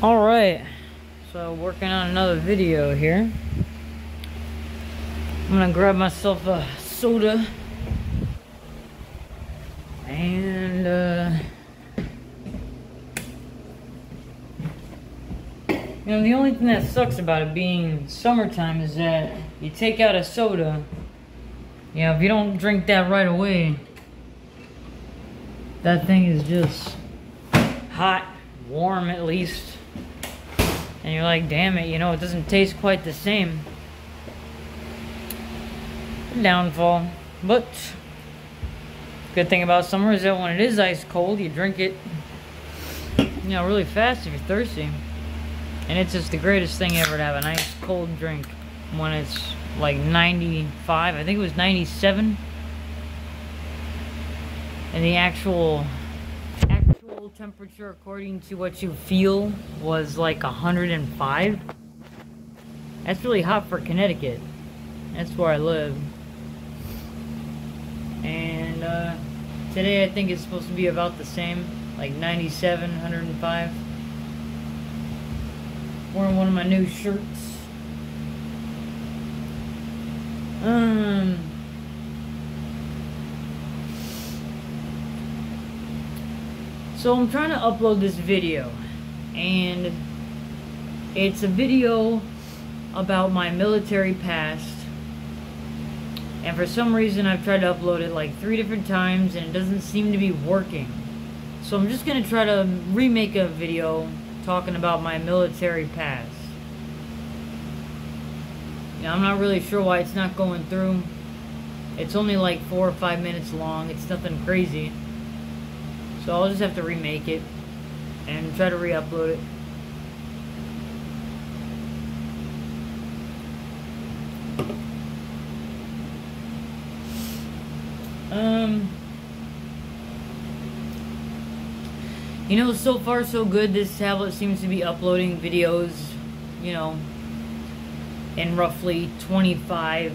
Alright, so working on another video here. I'm gonna grab myself a soda and the only thing that sucks about it being summertime is that you take out a soda, if you don't drink that right away, that thing is just hot, warm at least. And you're like, damn it, it doesn't taste quite the same. Downfall. But good thing about summer is that when it is ice cold, you drink it, really fast if you're thirsty. And it's just the greatest thing ever to have a nice cold drink when it's like 95. I think it was 97. And the actual temperature, according to what you feel, was like 105. That's really hot for Connecticut. That's where I live. And today I think it's supposed to be about the same, like 97, 105. Wearing one of my new shirts. So I'm trying to upload this video, and it's a video about my military past, and for some reason I've tried to upload it like 3 different times and it doesn't seem to be working. So I'm just gonna try to remake a video talking about my military past. I'm not really sure why it's not going through. It's only like 4 or 5 minutes long. It's nothing crazy. So I'll just have to remake it and try to re-upload it. So far so good. This tablet seems to be uploading videos, in roughly 25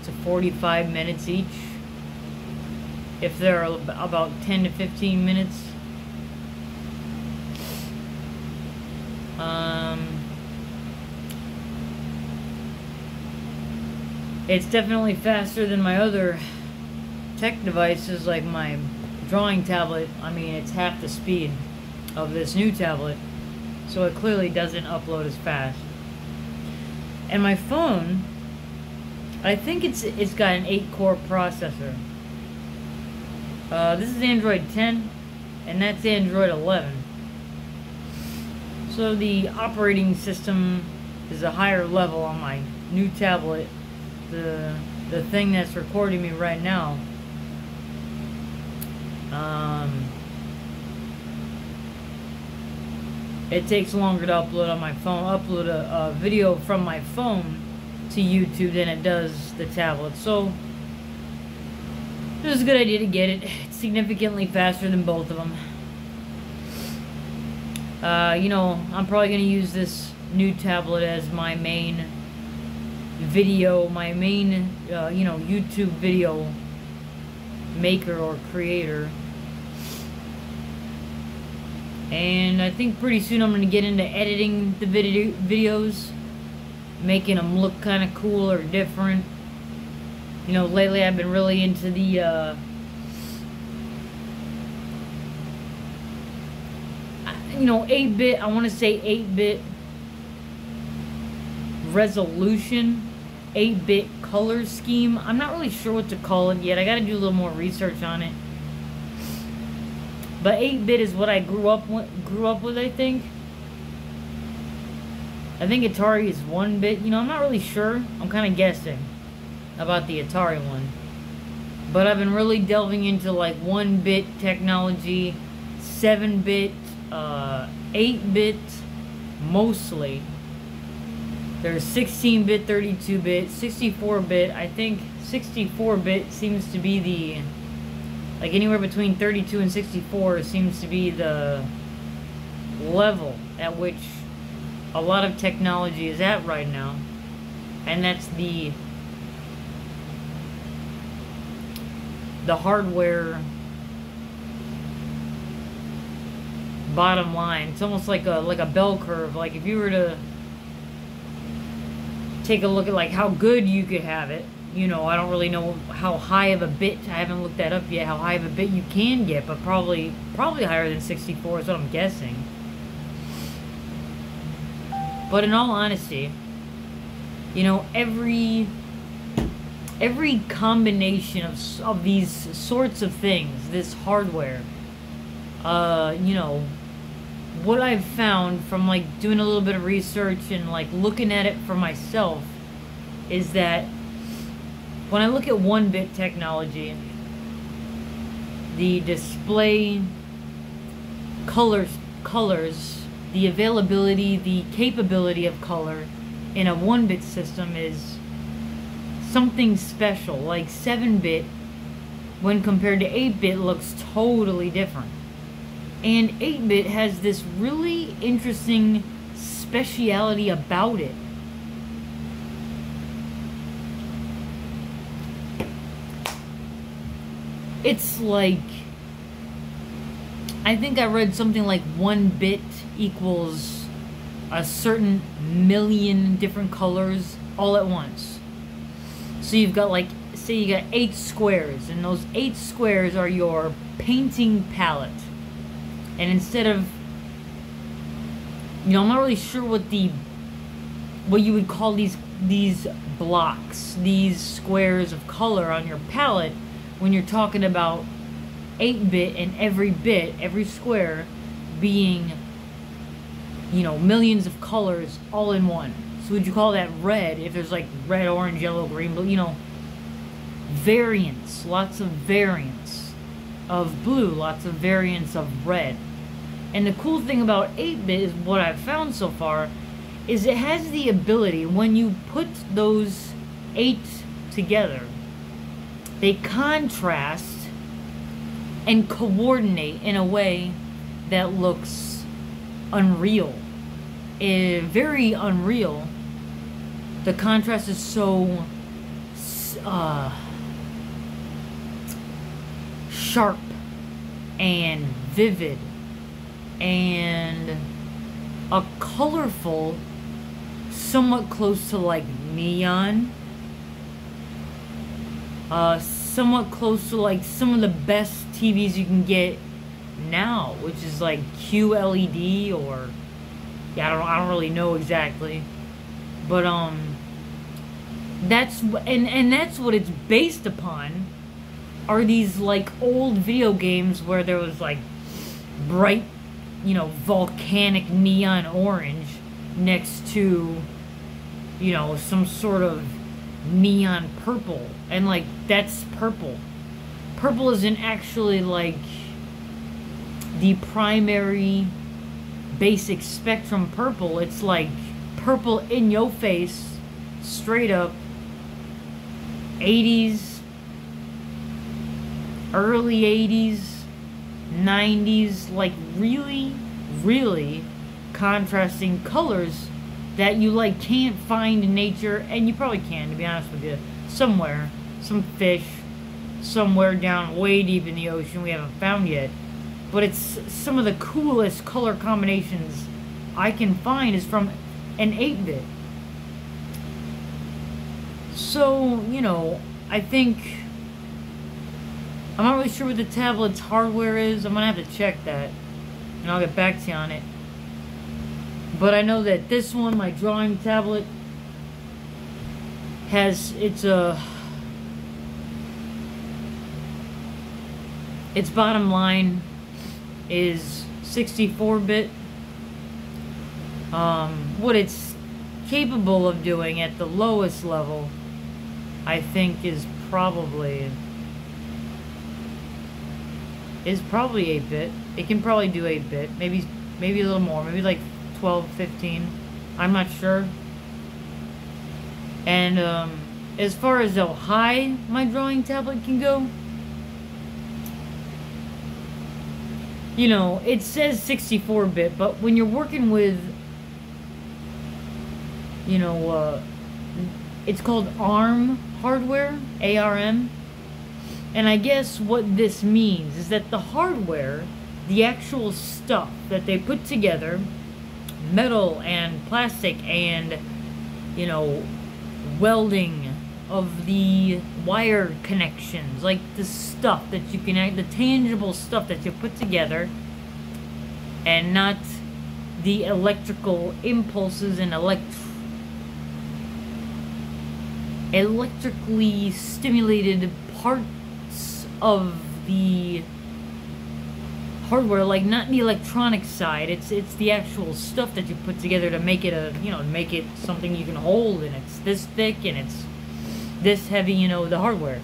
to 45 minutes each. If they're about 10 to 15 minutes. It's definitely faster than my other tech devices, like my drawing tablet. I mean, it's half the speed of this new tablet, so it clearly doesn't upload as fast. And my phone, I think it's got an 8-core processor. This is Android 10, and that's Android 11. So the operating system is a higher level on my new tablet. The thing that's recording me right now. It takes longer to upload on my phone, upload a video from my phone to YouTube than it does the tablet. So it was a good idea to get it. It's significantly faster than both of them. I'm probably going to use this new tablet as my main video, YouTube video maker or creator. And I think pretty soon I'm going to get into editing the videos, making them look kind of cool or different. Lately I've been really into the 8-bit, I want to say 8-bit resolution, 8-bit color scheme. I'm not really sure what to call it yet. I got to do a little more research on it. But 8-bit is what I grew up with, I think. I think Atari is 1-bit. I'm not really sure. I'm kind of guessing about the Atari one. But I've been really delving into like 1-bit technology, 7-bit, 8-bit mostly. There's 16-bit, 32-bit, 64-bit. I think 64-bit seems to be the, like anywhere between 32 and 64 seems to be the level at which a lot of technology is at right now. And that's the hardware bottom line. It's almost like a bell curve. Like if you were to take a look at like how good you could have it, you know, I don't really know how high of a bit, I haven't looked that up yet, how high of a bit you can get, but probably higher than 64 is what I'm guessing. But in all honesty, you know, every combination of these sorts of things, this hardware, you know, what I've found from like doing a little bit of research and like looking at it for myself is that when I look at 1-bit technology, the display colors, the availability, the capability of color in a 1-bit system is something special. Like 7-bit, when compared to 8-bit, looks totally different. And 8-bit has this really interesting speciality about it. It's like, I think I read something like 1 bit equals a certain million different colors all at once. So you've got like, say you got 8 squares, and those 8 squares are your painting palette. And instead of, you know, I'm not really sure what you would call these blocks, these squares of color on your palette, when you're talking about 8-bit and every square being, you know, millions of colors all in one. So would you call that red if there's like red, orange, yellow, green, blue, you know, variants, lots of variants of blue, lots of variants of red. And the cool thing about 8-bit is what I've found so far is it has the ability, when you put those 8 together, they contrast and coordinate in a way that looks unreal. Very unreal. The contrast is so sharp and vivid and colorful, somewhat close to like neon. Somewhat close to like some of the best TVs you can get now, which is like QLED or, yeah, I don't really know exactly, but that's what it's based upon. Are these like old video games where there was like bright, you know, volcanic neon orange next to, you know, some sort of neon purple, and like that's purple. Purple isn't actually like the primary basic spectrum purple. It's like purple in your face, straight up 80s, early 80s, 90s, like really, really contrasting colors that you like can't find in nature, and you probably can, to be honest with you, somewhere, some fish, somewhere down way deep in the ocean we haven't found yet. But it's some of the coolest color combinations I can find is from an 8-bit. So, you know, I think, I'm not really sure what the tablet's hardware is. I'm gonna have to check that, and I'll get back to you on it. But I know that this one, my drawing tablet, has its bottom line is 64-bit. What it's capable of doing at the lowest level, I think, is probably 8-bit. It can probably do 8-bit, maybe a little more, maybe like 12, 15. I'm not sure. And as far as how high my drawing tablet can go, you know, it says 64-bit, but when you're working with, you know, it's called ARM hardware, ARM. And I guess what this means is that the hardware the actual stuff that they put together, metal and plastic and, you know, welding of the wire connections, like the stuff that you can, the tangible stuff that you put together, and not the electrical impulses and electrically stimulated parts of the hardware, like not the electronic side. It's the actual stuff that you put together to make it a, you know, make it something you can hold, and it's this thick and it's this heavy, you know, the hardware.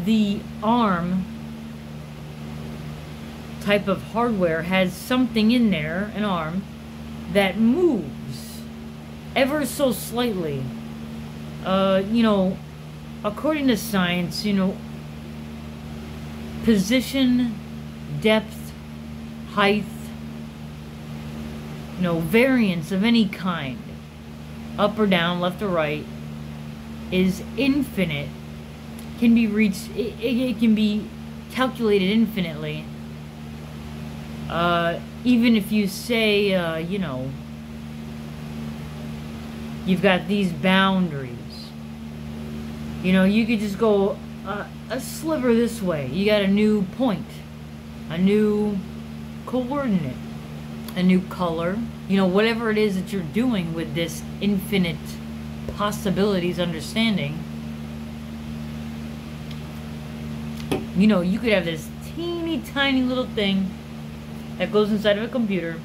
The ARM type of hardware has something in there, an arm, that moves ever so slightly. You know, according to science, you know, position, depth, height, you know, variance of any kind, up or down, left or right, is infinite, can be reached, it can be calculated infinitely. Even if you say, you know, you've got these boundaries, you know, you could just go a sliver this way, you got a new point, a new coordinate, a new color, you know, whatever it is that you're doing with this infinite possibilities understanding. You know, you could have this teeny tiny little thing that goes inside of a computer,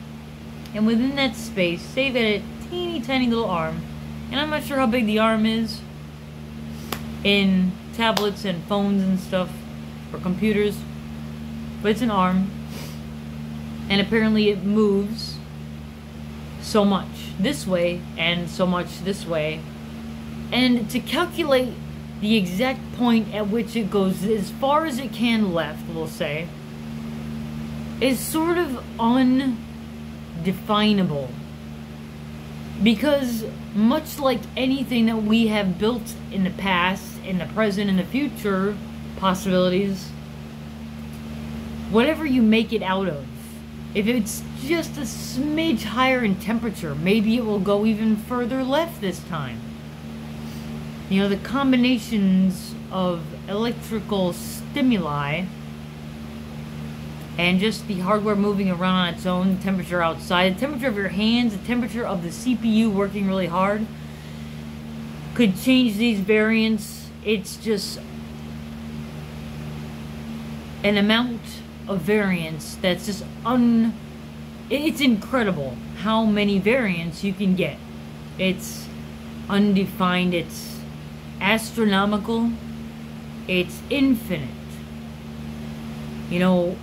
and within that space, say that a teeny tiny little arm, and I'm not sure how big the arm is in tablets and phones and stuff, or computers, but it's an arm, and apparently it moves so much this way and so much this way, and to calculate the exact point at which it goes as far as it can left, we'll say, is sort of undefinable. Because much like anything that we have built in the past, in the present, in the future possibilities, whatever you make it out of, if it's just a smidge higher in temperature, maybe it will go even further left this time. You know, the combinations of electrical stimuli and just the hardware moving around on its own, the temperature outside, the temperature of your hands, the temperature of the CPU working really hard, could change these variants. It's just an amount of variance that's just it's incredible how many variants you can get. It's undefined, it's astronomical, it's infinite. You know,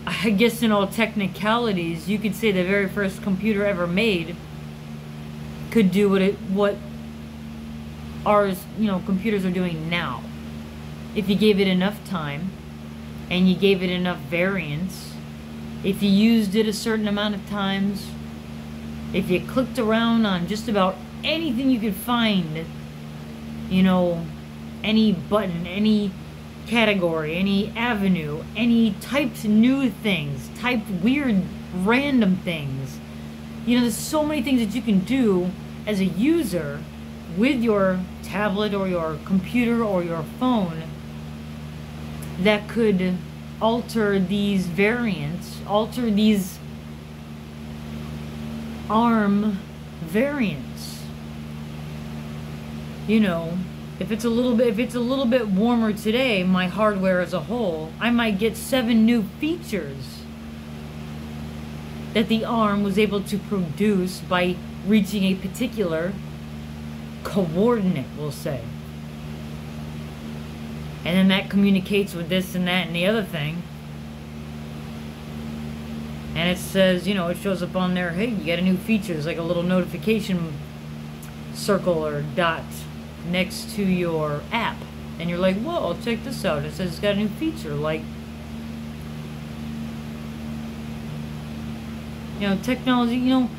I guess in all technicalities, you could say the very first computer ever made could do what ours, you know, computers are doing now. If you gave it enough time, and you gave it enough variance, if you used it a certain amount of times, if you clicked around on just about anything you could find, you know, any button, any category, any avenue, any typed new things, typed weird random things. You know, there's so many things that you can do as a user with your tablet or your computer or your phone that could alter these variants, alter these ARM variants. You know, if it's a little bit warmer today, my hardware as a whole, I might get 7 new features that the ARM was able to produce by reaching a particular coordinate, we'll say. And then that communicates with this and that and the other thing. And it says, you know, it shows up on there, hey, you got a new feature. There's like a little notification circle or dot next to your app. And you're like, whoa, I'll check this out. It says it's got a new feature. Like, you know, technology, you know,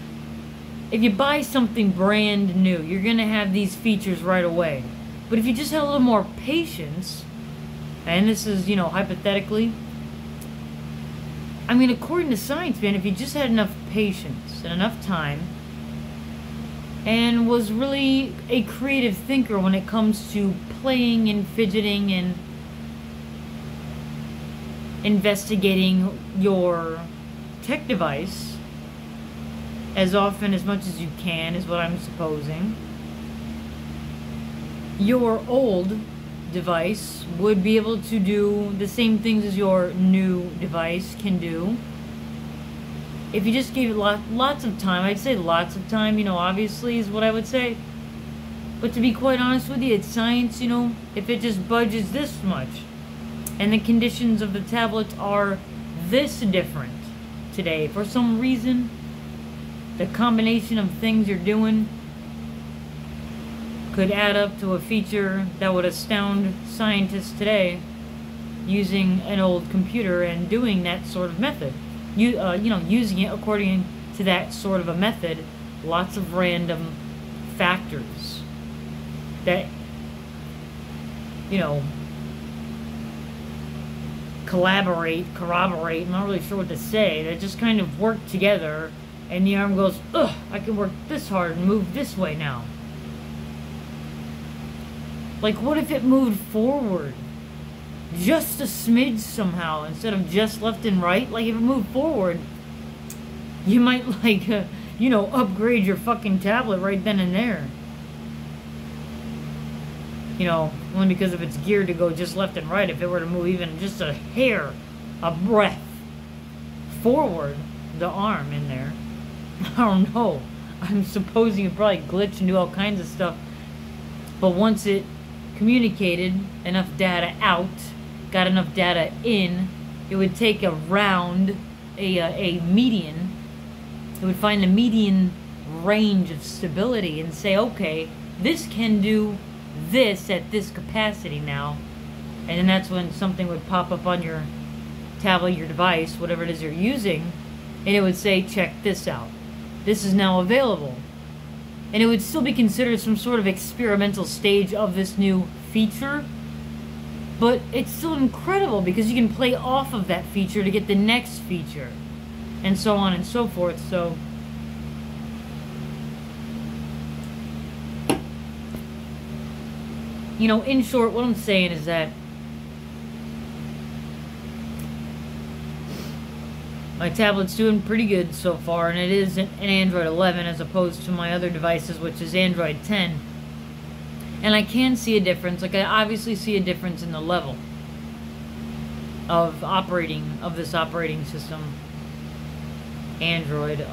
if you buy something brand new, you're going to have these features right away. But if you just had a little more patience, and this is, you know, hypothetically, I mean, according to science, man, if you just had enough patience and enough time and was really a creative thinker when it comes to playing and fidgeting and investigating your tech device as often, as much as you can, is what I'm supposing, your old device would be able to do the same things as your new device can do if you just gave it lots of time. I'd say lots of time, you know, obviously is what I would say, but to be quite honest with you, it's science. You know, if it just budges this much and the conditions of the tablets are this different today, for some reason the combination of things you're doing could add up to a feature that would astound scientists today using an old computer and doing that sort of method. You know, using it according to that sort of a method, lots of random factors that, you know, corroborate, I'm not really sure what to say, that just kind of work together, and the arm goes, ugh, I can work this hard and move this way now. Like, what if it moved forward just a smidge somehow instead of just left and right? Like, if it moved forward, you might, like, you know, upgrade your fucking tablet right then and there. You know, only because if it's geared to go just left and right, if it were to move even just a hair, a breath forward, the arm in there, I don't know. I'm supposing it probably glitch and do all kinds of stuff. But once it communicated enough data out, got enough data in, it would take a round, a median. It would find a median range of stability and say, okay, this can do this at this capacity now. And then that's when something would pop up on your tablet, your device, whatever it is you're using, and it would say, check this out. This is now available. And it would still be considered some sort of experimental stage of this new feature, but it's still incredible because you can play off of that feature to get the next feature, and so on and so forth. So you know, in short, what I'm saying is that my tablet's doing pretty good so far, and it is an Android 11 as opposed to my other devices, which is Android 10. And I can see a difference. Like, I obviously see a difference in the level of operating, of this operating system, Android.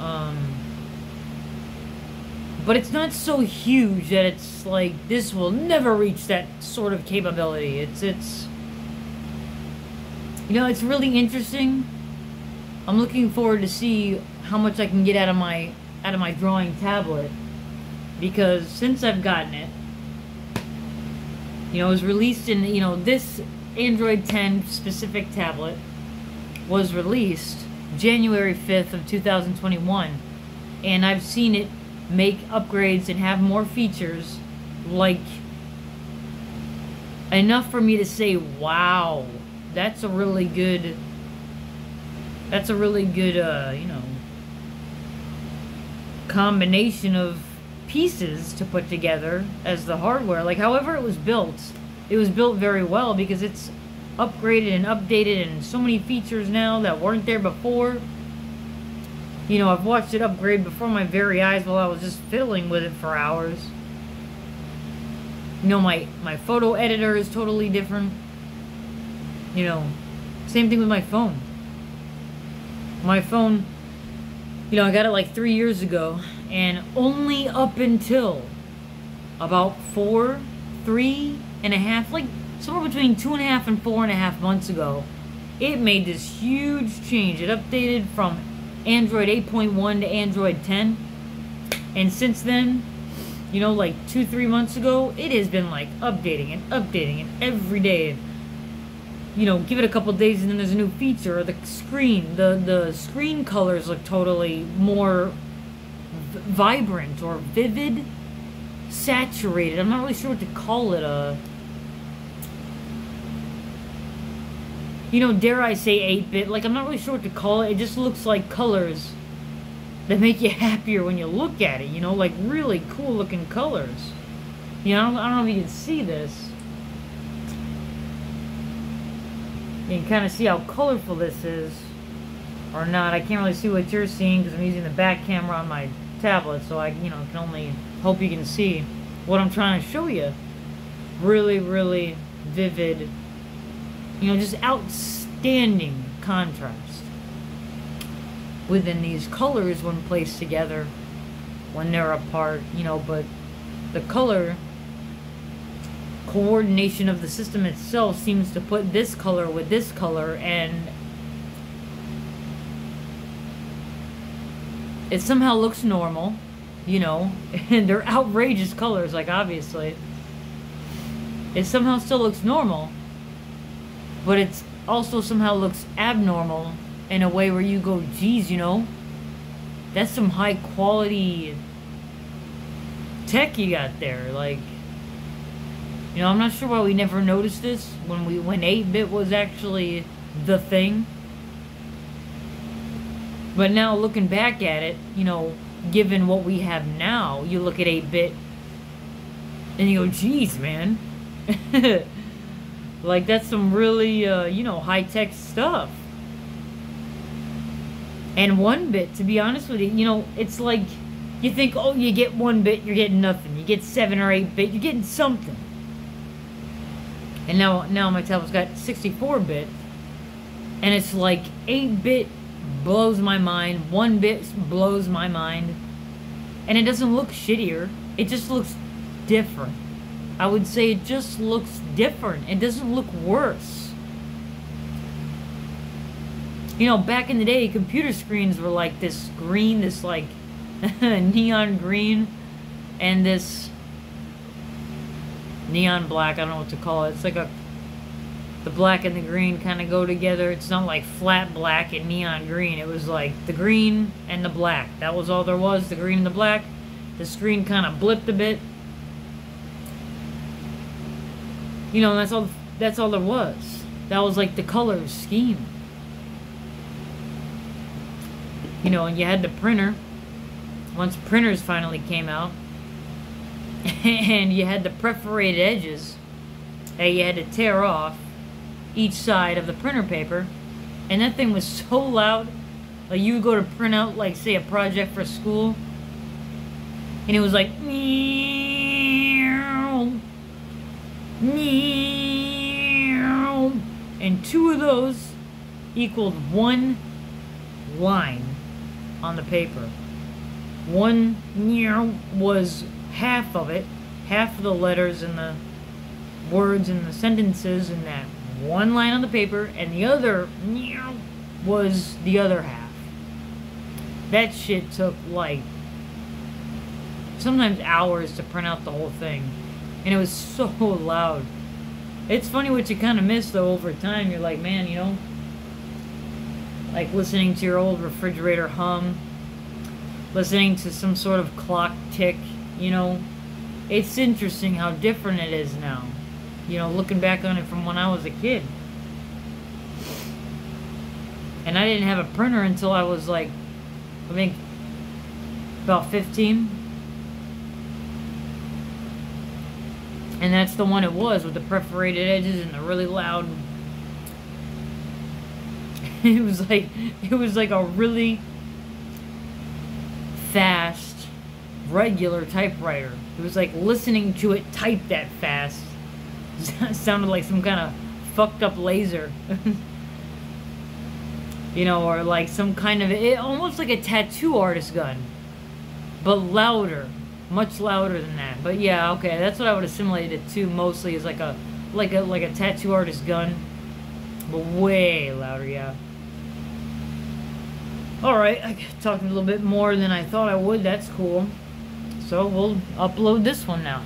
But it's not so huge that it's like, this will never reach that sort of capability. It's you know, it's really interesting. I'm looking forward to see how much I can get out of my drawing tablet, because since I've gotten it, you know, it was released in, you know, this Android 10 specific tablet was released January 5th of 2021, and I've seen it make upgrades and have more features, like enough for me to say, wow, that's a really good, you know, combination of pieces to put together as the hardware. Like, however it was built very well, because it's upgraded and updated and so many features now that weren't there before. You know, I've watched it upgrade before my very eyes while I was just fiddling with it for hours. You know, my photo editor is totally different. You know, same thing with my phone. My phone, you know, I got it like 3 years ago, and only up until about 3.5, like somewhere between 2.5 and 4.5 months ago, it made this huge change. It updated from Android 8.1 to Android 10, and since then, you know, like 2-3 months ago, it has been like updating and every day. You know, give it a couple days and then there's a new feature, or the screen colors look totally more vibrant or vivid, saturated. I'm not really sure what to call it. you know, dare I say 8-bit. Like, I'm not really sure what to call it. It just looks like colors that make you happier when you look at it, you know, like really cool looking colors. You know, I don't know if you can see this. You can kind of see how colorful this is, or not. I can't really see what you're seeing because I'm using the back camera on my tablet, so I, you know, can only hope you can see what I'm trying to show you. Really, really vivid, you know, just outstanding contrast within these colors when placed together, when they're apart, you know, but the color coordination of the system itself seems to put this color with this color, and it somehow looks normal, you know, and they're outrageous colors, like, obviously. It somehow still looks normal, but it's also somehow looks abnormal in a way where you go, geez, you know, that's some high quality tech you got there. Like, you know, I'm not sure why we never noticed this when 8-bit was actually the thing. But now looking back at it, you know, given what we have now, you look at 8-bit and you go, geez, man. Like, that's some really, you know, high-tech stuff. And 1-bit, to be honest with you, you know, it's like, you think, oh, you get 1-bit, you're getting nothing. You get 7 or 8-bit, you're getting something. And now my tablet's got 64-bit, and it's like 8-bit blows my mind, 1-bit blows my mind, and it doesn't look shittier. It just looks different. I would say it just looks different. It doesn't look worse. You know, back in the day, computer screens were like this green, this like neon green, and this neon black. I don't know what to call it. It's like the black and the green kind of go together. It's not like flat black and neon green. It was like the green and the black. That was all there was, the green and the black. The screen kind of blipped a bit. You know, that's all there was. That was like the color scheme. You know, and you had the printer. Once printers finally came out, and you had the perforated edges that you had to tear off each side of the printer paper, and that thing was so loud. Like, you would go to print out, like, say, a project for school, and it was like, meow, meow, and 2 of those equaled 1 line on the paper. 1 meow was half of it, half of the letters and the words and the sentences in that 1 line on the paper, and the other meow was the other half. That shit took, like, sometimes hours to print out the whole thing, and it was so loud. It's funny what you kind of miss, though, over time. You're like, man, you know, like listening to your old refrigerator hum, listening to some sort of clock tick, you know. It's interesting how different it is now, you know, looking back on it from when I was a kid. And I didn't have a printer until I was like, I think, about 15. And that's the one it was, with the perforated edges and the really loud. It was like a really fast, regular typewriter. It was like listening to it type that fast. It sounded like some kind of fucked up laser. You know, or like some kind of, almost like a tattoo artist gun, but louder, much louder than that. But yeah, okay, that's what I would assimilate it to mostly, is like a tattoo artist gun, but way louder. Yeah. All right, I talked a little bit more than I thought I would. That's cool. So we'll upload this one now.